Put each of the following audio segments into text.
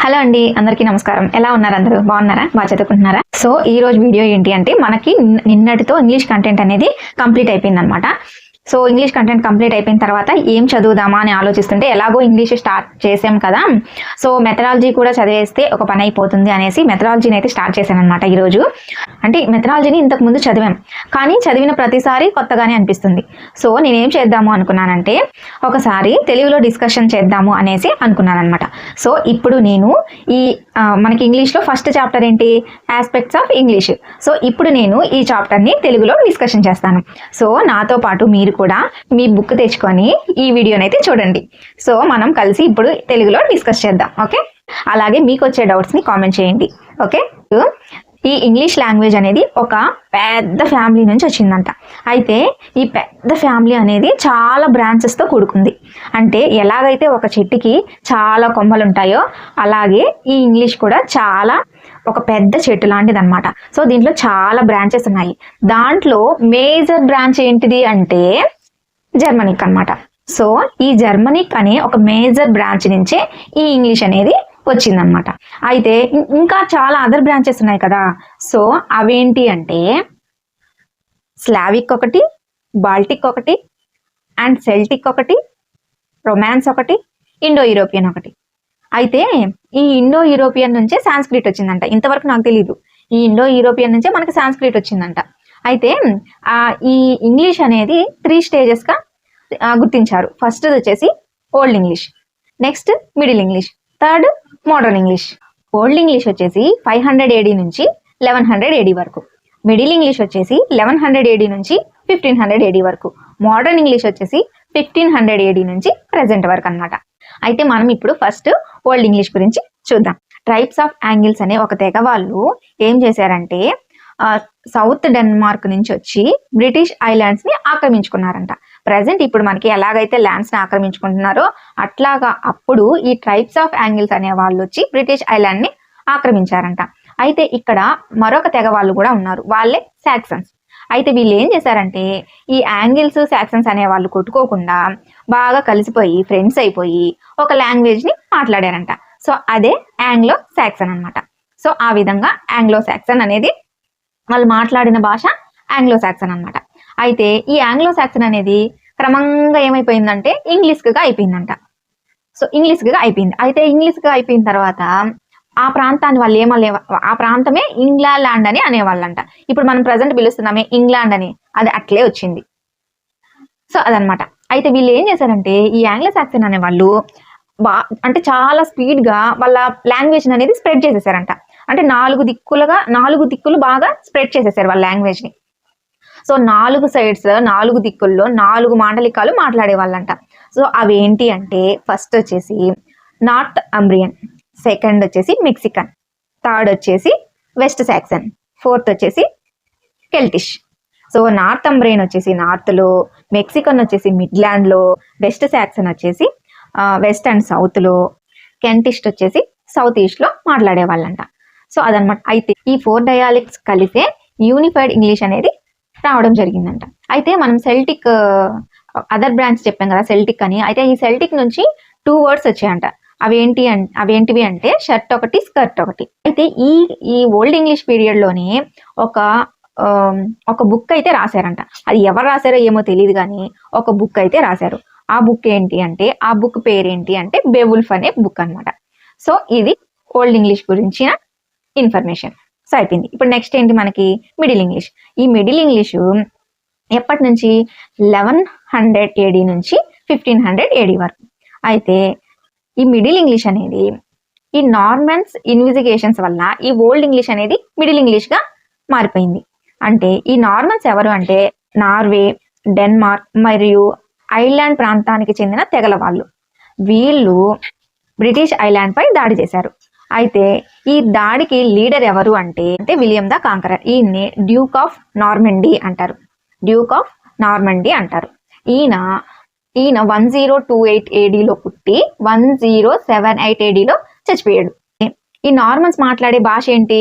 Hello అండి, అందరికీ నమస్కారం. ఎలా ఉన్నారు? అందరూ బాగున్నారా? బాగా చదువుకుంటున్నారా? సో ఈ రోజు వీడియో ఏంటి అంటే, మనకి నిన్నటితో ఇంగ్లీష్ కంటెంట్ అనేది కంప్లీట్ అయిపోయింది అనమాట. సో ఇంగ్లీష్ కంటెంట్ కంప్లీట్ అయిపోయిన తర్వాత ఏం చదువుదామా అని ఆలోచిస్తుంటే, ఎలాగో ఇంగ్లీష్ స్టార్ట్ చేసాం కదా, సో మెథడాలజీ కూడా చదివేస్తే ఒక పని అయిపోతుంది అనేసి మెథడాలజీని అయితే స్టార్ట్ చేశాను అనమాట ఈరోజు. అంటే మెథడాలజీని ఇంతకు ముందు చదివాం, కానీ చదివిన ప్రతిసారి కొత్తగానే అనిపిస్తుంది. సో నేనేం చేద్దాము అనుకున్నానంటే, ఒకసారి తెలుగులో డిస్కషన్ చేద్దాము అనేసి అనుకున్నాను అనమాట. సో ఇప్పుడు నేను మనకి ఇంగ్లీష్లో ఫస్ట్ చాప్టర్ ఏంటి? Aspects of English. సో ఇప్పుడు నేను ఈ చాప్టర్ని తెలుగులో డిస్కషన్ చేస్తాను. సో నాతో పాటు మీరు కూడా మీ బుక్ తెచ్చుకొని ఈ వీడియోని అయితే చూడండి. సో మనం కలిసి ఇప్పుడు తెలుగులో డిస్కస్ చేద్దాం. ఓకే, అలాగే మీకు వచ్చే డౌట్స్ని కామెంట్ చేయండి. ఓకే, ఈ ఇంగ్లీష్ లాంగ్వేజ్ అనేది ఒక పెద్ద ఫ్యామిలీ నుంచి వచ్చిందంట. అయితే ఈ పెద్ద ఫ్యామిలీ అనేది చాలా బ్రాంచెస్తో కూడుకుంది. అంటే ఎలాగైతే ఒక చెట్టుకి చాలా కొమ్మలు ఉంటాయో, అలాగే ఈ ఇంగ్లీష్ కూడా చాలా ఒక పెద్ద చెట్టు లాంటిది అనమాట. సో దీంట్లో చాలా బ్రాంచెస్ ఉన్నాయి. దాంట్లో మేజర్ బ్రాంచ్ ఏంటిది అంటే జర్మనిక్ అనమాట. సో ఈ జర్మనిక్ అనే ఒక మేజర్ బ్రాంచ్ నుంచే ఈ ఇంగ్లీష్ అనేది వచ్చిందనమాట. అయితే ఇంకా చాలా అదర్ బ్రాంచెస్ ఉన్నాయి కదా. సో అవేంటి అంటే స్లావిక్ ఒకటి, బాల్టిక్ ఒకటి, అండ్ సెల్టిక్ ఒకటి, రొమాన్స్ ఒకటి, ఇండో యూరోపియన్ ఒకటి. అయితే ఈ ఇండో యూరోపియన్ నుంచే సాంస్క్రిట్ వచ్చిందంట. ఇంతవరకు నాకు తెలీదు. ఈ ఇండో యూరోపియన్ నుంచే మనకి సాంస్క్రిట్ వచ్చిందంట. అయితే ఈ ఇంగ్లీష్ అనేది 3 స్టేజెస్గా గుర్తించారు. ఫస్ట్ వచ్చేసి old English, next middle English, third modern English. Old English వచ్చేసి 500 AD నుంచి 1100 AD వరకు. మిడిల్ ఇంగ్లీష్ వచ్చేసి 1100 AD నుంచి 1500 AD వరకు. మోడర్న్ ఇంగ్లీష్ వచ్చేసి 1500 AD నుంచి ప్రెసెంట్ వరకు అనమాట. అయితే మనం ఇప్పుడు ఫస్ట్ ఓల్డ్ ఇంగ్లీష్ గురించి చూద్దాం. ట్రైబ్స్ ఆఫ్ యాంగిల్స్ అనే ఒక తెగ వాళ్ళు ఏం చేశారంటే, సౌత్ డెన్మార్క్ నుంచి వచ్చి బ్రిటిష్ ఐలాండ్స్ ని ఆక్రమించుకున్నారంట. ప్రజెంట్ ఇప్పుడు మనకి ఎలాగైతే ల్యాండ్స్ ని ఆక్రమించుకుంటున్నారో అట్లాగా అప్పుడు ఈ ట్రైబ్స్ ఆఫ్ యాంగిల్స్ అనే వాళ్ళు వచ్చి బ్రిటిష్ ఐలాండ్ ని ఆక్రమించారంట. అయితే ఇక్కడ మరొక తెగ వాళ్ళు కూడా ఉన్నారు, వాళ్ళే సాక్సన్స్. అయితే వీళ్ళు ఏం చేశారంటే, ఈ యాంగిల్స్ సాక్సన్స్ అనే వాళ్ళు కొట్టుకోకుండా బాగా కలిసిపోయి ఫ్రెండ్స్ అయిపోయి ఒక లాంగ్వేజ్ ని మాట్లాడారంట. సో అదే ఆంగ్లో సాక్సన్ అనమాట. సో ఆ విధంగా ఆంగ్లో సాక్సన్ అనేది వాళ్ళు మాట్లాడిన భాష ఆంగ్లో సాక్సన్ అనమాట. అయితే ఈ ఆంగ్లో సాక్సన్ అనేది క్రమంగా ఏమైపోయిందంటే ఇంగ్లీష్గా అయిపోయిందంట. సో ఇంగ్లీష్గా అయిపోయింది. అయితే ఇంగ్లీష్గా అయిపోయిన తర్వాత ఆ ప్రాంతాన్ని వాళ్ళు ఆ ప్రాంతమే ఇంగ్లాండ్ అని అనేవాళ్ళంట. ఇప్పుడు మనం ప్రజెంట్ పిలుస్తున్నామే ఇంగ్లాండ్ అని, అది అట్లే వచ్చింది. సో అదనమాట. అయితే వీళ్ళు ఏం చేశారంటే, ఈ ఆంగ్లో సాక్సన్ అనే వాళ్ళు అంటే చాలా స్పీడ్గా వాళ్ళ లాంగ్వేజ్ అనేది స్ప్రెడ్ చేసేసారంట. అంటే 4 దిక్కులు బాగా స్ప్రెడ్ చేసేసారు వాళ్ళ లాంగ్వేజ్ ని. సో 4 సైడ్స్, 4 దిక్కుల్లో 4 మాండలికాలు మాట్లాడే వాళ్ళంట. సో అవి ఏంటి అంటే, ఫస్ట్ వచ్చేసి నార్త్ అంబ్రియన్, సెకండ్ వచ్చేసి మెక్సికన్, థర్డ్ వచ్చేసి వెస్ట్ సాక్సన్, ఫోర్త్ వచ్చేసి కెల్టిష్. సో నార్త్ అంబ్రియన్ వచ్చేసి నార్త్ లో, మెక్సికన్ వచ్చేసి మిడ్లాండ్ లో, వెస్ట్ సాక్సన్ వచ్చేసి వెస్ట్ అండ్ సౌత్ లో, కెంటిస్ట్ వచ్చేసి సౌత్ ఈస్ట్ లో మాట్లాడే వాళ్ళంట. సో అదనమాట. అయితే ఈ 4 డయాలెక్ట్స్ కలిసే యూనిఫైడ్ ఇంగ్లీష్ అనేది రావడం జరిగిందంట. అయితే మనం సెల్టిక్ అదర్ బ్రాంచ్ చెప్పాం కదా, సెల్టిక్ అని. అయితే ఈ సెల్టిక్ నుంచి 2 వర్డ్స్ వచ్చాయంట. అవేంటివి అంటే షర్ట్ ఒకటి, స్కర్ట్ ఒకటి. అయితే ఈ ఓల్డ్ ఇంగ్లీష్ పీరియడ్ లోనే ఒక బుక్ అయితే రాశారంట. అది ఎవరు రాశారో ఏమో తెలియదు, కానీ ఒక బుక్ అయితే రాశారు. ఆ బుక్ ఏంటి అంటే, ఆ బుక్ పేరేంటి అంటే బేవుల్ఫ్ అనే బుక్ అనమాట. సో ఇది ఓల్డ్ ఇంగ్లీష్ గురించిన ఇన్ఫర్మేషన్. సో అయిపోయింది. ఇప్పుడు నెక్స్ట్ ఏంటి మనకి? Middle English. ఈ మిడిల్ ఇంగ్లీష్ ఎప్పటి నుంచి? 1100 AD నుంచి 1500 AD వరకు. అయితే ఈ మిడిల్ ఇంగ్లీష్ అనేది ఈ నార్మన్స్ ఇన్విజిగేషన్స్ వల్ల ఈ ఓల్డ్ ఇంగ్లీష్ అనేది మిడిల్ ఇంగ్లీష్ గా మారిపోయింది. అంటే ఈ నార్మన్స్ ఎవరు అంటే, నార్వే, డెన్మార్క్ మరియు ఐర్లాండ్ ప్రాంతానికి చెందిన తెగల వాళ్ళు. వీళ్ళు బ్రిటిష్ ఐలాండ్ పై దాడి చేశారు. అయితే ఈ దాడికి లీడర్ ఎవరు అంటే విలియం ద కాంకరర్. ఈయన్ని డ్యూక్ ఆఫ్ నార్మండీ అంటారు. ఈయన 1028 AD లో పుట్టి 1078 AD లో చచ్చిపోయాడు. ఈ నార్మన్స్ మాట్లాడే భాష ఏంటి?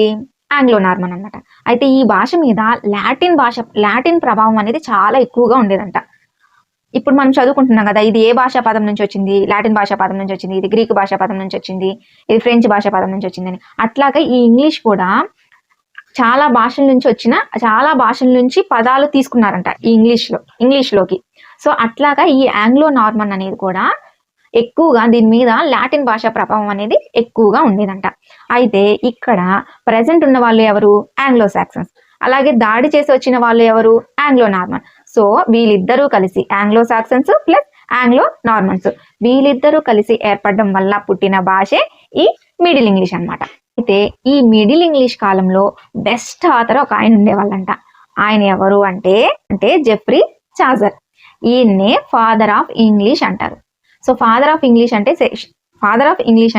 ఆంగ్లో నార్మన్ అనమాట. అయితే ఈ భాష మీద లాటిన్ ప్రభావం అనేది చాలా ఎక్కువగా ఉండేదంట. ఇప్పుడు మనం చదువుకుంటున్నాం కదా, ఇది ఏ భాషా పదం నుంచి వచ్చింది, లాటిన్ భాషా పదం నుంచి వచ్చింది, ఇది గ్రీకు భాషా పదం నుంచి వచ్చింది, ఇది ఫ్రెంచ్ భాషా పదం నుంచి వచ్చిందని. అట్లాగే ఈ ఇంగ్లీష్ కూడా చాలా భాషల నుంచి పదాలు తీసుకున్నారంట ఈ ఇంగ్లీష్లోకి. సో అట్లాగా ఈ ఆంగ్లో నార్మన్ అనేది కూడా ఎక్కువగా దీని మీద లాటిన్ భాష ప్రభావం అనేది ఎక్కువగా ఉండేదంట. అయితే ఇక్కడ ప్రజెంట్ ఉన్న వాళ్ళు ఎవరు? Anglo Saxons. అలాగే దాడి చేసి వచ్చిన వాళ్ళు ఎవరు? Anglo Norman. సో వీళ్ళిద్దరూ కలిసి Anglo Saxons plus Anglo Normans వీళ్ళిద్దరూ కలిసి ఏర్పడడం వల్ల పుట్టిన భాషే ఈ మిడిల్ ఇంగ్లీష్ అన్నమాట. అయితే ఈ మిడిల్ ఇంగ్లీష్ కాలంలో బెస్ట్ ఆథర్ ఒక ఆయన ఉండేవాళ్ళంట. ఆయన ఎవరు అంటే జెఫ్రీ చాజర్. ఈయన్నే ఫాదర్ ఆఫ్ ఇంగ్లీష్ అంటారు. సో ఫాదర్ ఆఫ్ ఇంగ్లీష్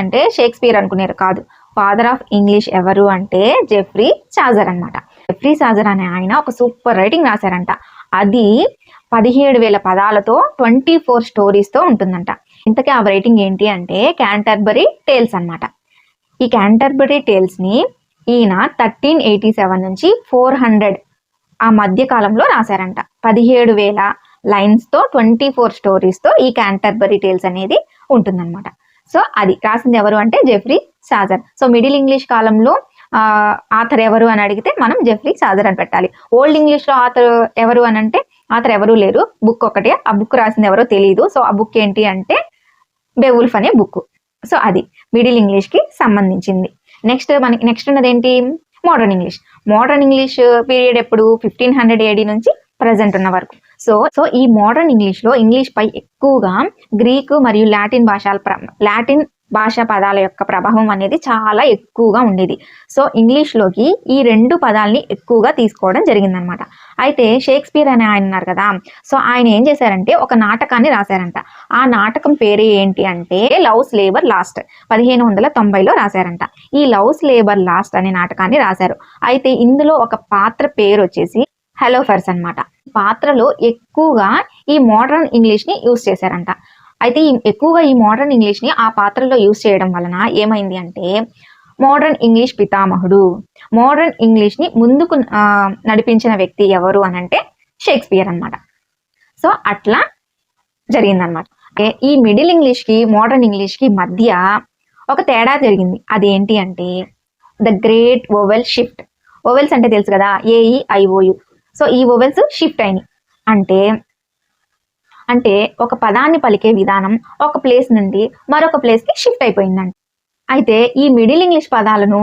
అంటే షేక్స్పియర్ అనుకునేరు కాదు. ఫాదర్ ఆఫ్ ఇంగ్లీష్ ఎవరు అంటే జెఫ్రీ చాజర్ అన్నమాట. జెఫ్రీ చాజర్ అనే ఆయన ఒక సూపర్ రైటింగ్ రాశారంట. అది 17,000 పదాలతో 24 స్టోరీస్తో ఉంటుందంట. ఇంతకీ ఆ రైటింగ్ ఏంటి అంటే క్యాంటర్బరీ టేల్స్ అన్నమాట. ఈ క్యాంటర్బరీ టేల్స్ ని ఈయన 1387 నుంచి 400 ఆ మధ్య కాలంలో రాశారంట. 17,000 లైన్స్ తో 24 స్టోరీస్ తో ఈ క్యాంటర్బరీ టేల్స్ అనేది ఉంటుందన్నమాట. సో అది రాసింది ఎవరు అంటే Geoffrey Chaucer. So middle English కాలంలో ఆథర్ ఎవరు అని అడిగితే మనం జెఫ్రీ చాజర్ అని పెట్టాలి. ఓల్డ్ ఇంగ్లీష్ లో ఆథర్ ఎవరు అని అంటే ఆథర్ ఎవరు లేరు, బుక్ ఒకటే. ఆ బుక్ రాసింది ఎవరో తెలియదు. సో ఆ బుక్ ఏంటి అంటే బెవుల్ఫ్ అనే బుక్. సో అది మిడిల్ ఇంగ్లీష్ కి సంబంధించింది. నెక్స్ట్ ఉన్నది ఏంటి? మోడర్న్ ఇంగ్లీష్ పీరియడ్ ఎప్పుడు? 1500 AD నుంచి ప్రజెంట్ ఉన్న వరకు. సో ఈ మోడర్న్ ఇంగ్లీష్ లో ఇంగ్లీష్ పై ఎక్కువగా గ్రీకు మరియు లాటిన్ భాషా పదాల యొక్క ప్రభావం అనేది చాలా ఎక్కువగా ఉండేది. సో ఇంగ్లీష్ లోకి ఈ 2 పదాలని ఎక్కువగా తీసుకోవడం జరిగిందనమాట. అయితే షేక్స్పియర్ అనే ఆయన ఉన్నారు కదా, సో ఆయన ఏం చేశారంటే ఒక నాటకాన్ని రాశారంట. ఆ నాటకం పేరు ఏంటి అంటే లవ్స్ లేబర్ లాస్ట్. 1590లో రాశారంట. ఈ లవ్స్ లేబర్ లాస్ట్ అనే నాటకాన్ని రాశారు. అయితే ఇందులో ఒక పాత్ర పేరు వచ్చేసి హెలోఫెర్స్ అన్నమాట. పాత్రలో ఎక్కువగా ఈ మోడర్న్ ఇంగ్లీష్ ని యూజ్ చేశారంట. అయితే ఎక్కువగా ఈ మోడర్న్ ఇంగ్లీష్ ని ఆ పాత్రలో యూజ్ చేయడం వలన ఏమైంది అంటే మోడర్న్ ఇంగ్లీష్ పితామహుడు. మోడర్న్ ఇంగ్లీష్ ని ముందుకు నడిపించిన వ్యక్తి ఎవరు అని అంటే షేక్స్పియర్ అన్నమాట. సో అట్లా జరిగిందనమాట. ఈ మిడిల్ ఇంగ్లీష్ కి మోడర్న్ ఇంగ్లీష్ కి మధ్య ఒక తేడా జరిగింది. అదేంటి అంటే the great vowel shift. Vowels అంటే తెలుసు కదా, AEIOU. సో ఈ వోవెల్స్ షిఫ్ట్ అయినాయి. అంటే ఒక పదాన్ని పలికే విధానం ఒక ప్లేస్ నుండి మరొక ప్లేస్ కి షిఫ్ట్ అయిపోయిందంట. అయితే ఈ మిడిల్ ఇంగ్లీష్ పదాలను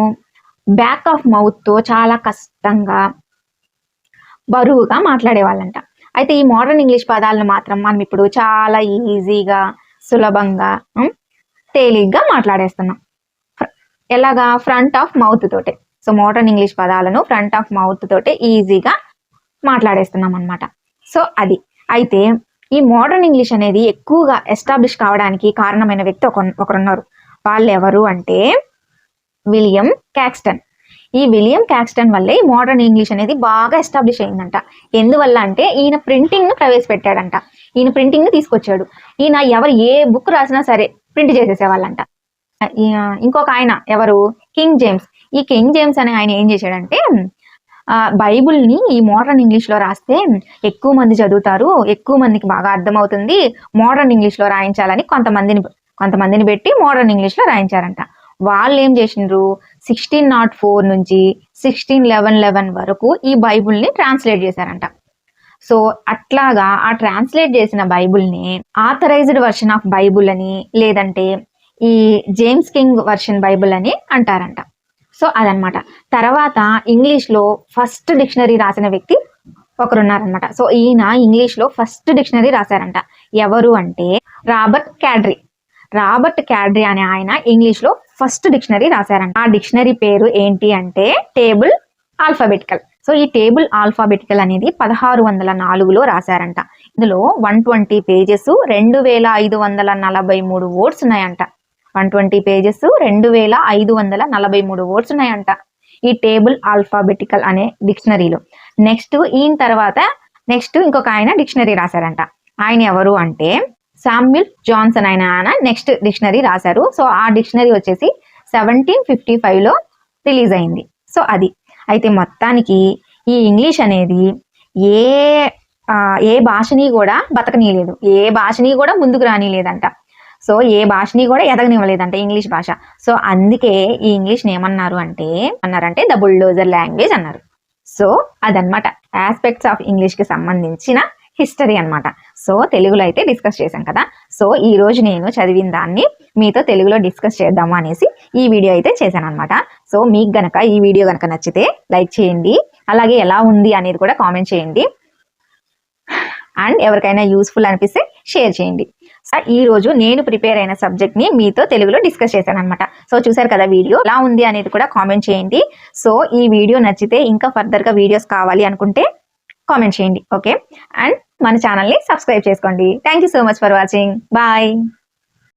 బ్యాక్ ఆఫ్ మౌత్ తో చాలా కష్టంగా బరువుగా మాట్లాడేవాళ్ళంట. అయితే ఈ మోడర్న్ ఇంగ్లీష్ పదాలను మాత్రం మనం ఇప్పుడు చాలా ఈజీగా సులభంగా తేలిగ్గా మాట్లాడేస్తున్నాం. ఎలాగా? ఫ్రంట్ ఆఫ్ మౌత్ తోటే. సో మోడర్న్ ఇంగ్లీష్ పదాలను ఫ్రంట్ ఆఫ్ మౌత్ తోటే ఈజీగా మాట్లాడేస్తున్నాం అన్నమాట. సో అది. అయితే ఈ మోడర్న్ ఇంగ్లీష్ అనేది ఎక్కువగా ఎస్టాబ్లిష్ కావడానికి కారణమైన వ్యక్తి ఒకరున్నారు. వాళ్ళు ఎవరు అంటే విలియం క్యాక్స్టన్. ఈ విలియం క్యాక్స్టన్ వల్లే ఈ మోడర్న్ ఇంగ్లీష్ అనేది బాగా ఎస్టాబ్లిష్ అయిందంట. ఎందువల్ల అంటే ఈయన ప్రింటింగ్ ను ప్రవేశపెట్టాడంట. ఈయన ప్రింటింగ్ ని తీసుకొచ్చాడు. ఈయన ఎవరు ఏ బుక్ రాసినా సరే ప్రింట్ చేసేసేవాళ్ళంట. ఇంకొక ఆయన ఎవరు? King James. ఈ కింగ్ జేమ్స్ అనే ఆయన ఏం చేశాడంటే బైబుల్ ని ఈ మోడర్న్ ఇంగ్లీష్ లో రాస్తే ఎక్కువ మంది చదువుతారు, ఎక్కువ మందికి బాగా అర్థమవుతుంది, మోడర్న్ ఇంగ్లీష్ లో రాయించాలని కొంతమందిని పెట్టి మోడర్న్ ఇంగ్లీష్ లో రాయించారంట. వాళ్ళు ఏం చేసిండ్రు? 1604 నుంచి 1611 వరకు ఈ బైబుల్ ని ట్రాన్స్లేట్ చేశారంట. సో అట్లాగా ఆ ట్రాన్స్లేట్ చేసిన బైబుల్ ని ఆథరైజ్డ్ వర్షన్ ఆఫ్ బైబుల్ అని, లేదంటే ఈ జేమ్స్ కింగ్ వర్షన్ బైబుల్ అని అంటారంట. సో అదనమాట. తర్వాత ఇంగ్లీష్ లో ఫస్ట్ డిక్షనరీ రాసిన వ్యక్తి ఒకరున్నారనమాట. సో ఈయన ఇంగ్లీష్ లో ఫస్ట్ డిక్షనరీ రాశారంట. ఎవరు అంటే రాబర్ట్ క్యాడ్రీ అనే ఆయన ఇంగ్లీష్ లో ఫస్ట్ డిక్షనరీ రాశారంట. ఆ డిక్షనరీ పేరు ఏంటి అంటే టేబుల్ ఆల్ఫాబెటికల్. సో ఈ టేబుల్ ఆల్ఫాబెటికల్ అనేది 1604లో రాశారంట. ఇందులో 120 పేజెస్ 2543 వర్డ్స్ ఉన్నాయంట. 120 పేజెస్ 2543 వర్డ్స్ ఉన్నాయంట ఈ టేబుల్ ఆల్ఫాబెటికల్ అనే డిక్షనరీలో. ఈయన తర్వాత ఇంకొక ఆయన డిక్షనరీ రాశారంట. ఆయన ఎవరు అంటే శామ్యూల్ జాన్సన్ ఆయన నెక్స్ట్ డిక్షనరీ రాశారు. సో ఆ డిక్షనరీ వచ్చేసి 1755లో రిలీజ్ అయింది. సో అది. అయితే మొత్తానికి ఈ ఇంగ్లీష్ అనేది ఏ ఏ భాషని కూడా బతకనీయలేదు, ఏ భాషని కూడా ముందుకు రానిలేదంట. సో ఏ భాషని కూడా ఎదగనివ్వలేదంట ఇంగ్లీష్ భాష. సో అందుకే ఈ ఇంగ్లీష్ని ఏమన్నారు అంటే ద బుల్డోజర్ లాంగ్వేజ్ అన్నారు. సో అదనమాట ఆస్పెక్ట్స్ ఆఫ్ ఇంగ్లీష్కి సంబంధించిన హిస్టరీ అనమాట. సో తెలుగులో అయితే డిస్కస్ చేశాం కదా. సో ఈ రోజు నేను చదివిన దాన్ని మీతో తెలుగులో డిస్కస్ చేద్దాము అనేసి ఈ వీడియో అయితే చేశాను అనమాట. సో మీకు గనక ఈ వీడియో గనక నచ్చితే లైక్ చేయండి, అలాగే ఎలా ఉంది అనేది కూడా కామెంట్ చేయండి, అండ్ ఎవరికైనా యూస్ఫుల్ అనిపిస్తే షేర్ చేయండి. సో ఈ రోజు నేను ప్రిపేర్ అయిన సబ్జెక్ట్ ని మీతో తెలుగులో డిస్కస్ చేశాను అనమాట. సో చూసారు కదా వీడియో ఎలా ఉంది అనేది కూడా కామెంట్ చేయండి. సో ఈ వీడియో నచ్చితే ఇంకా ఫర్దర్ గా వీడియోస్ కావాలి అనుకుంటే కామెంట్ చేయండి. ఓకే, అండ్ మన ఛానల్ని సబ్స్క్రైబ్ చేసుకోండి. Thank you so much for watching. Bye.